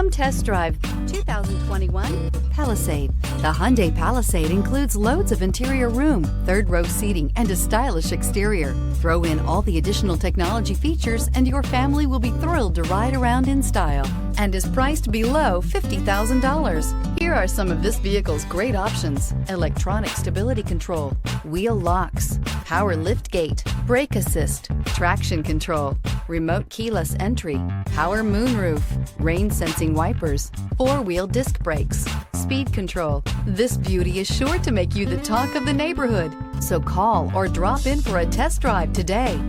Come test drive 2021 Palisade. The Hyundai Palisade includes loads of interior room, third-row seating, and a stylish exterior. Throw in all the additional technology features and your family will be thrilled to ride around in style, and is priced below $50,000. Here are some of this vehicle's great options: electronic stability control, wheel locks, power liftgate, brake assist, traction control, remote keyless entry, power moonroof, rain sensing wipers, four-wheel disc brakes, speed control. This beauty is sure to make you the talk of the neighborhood. So call or drop in for a test drive today.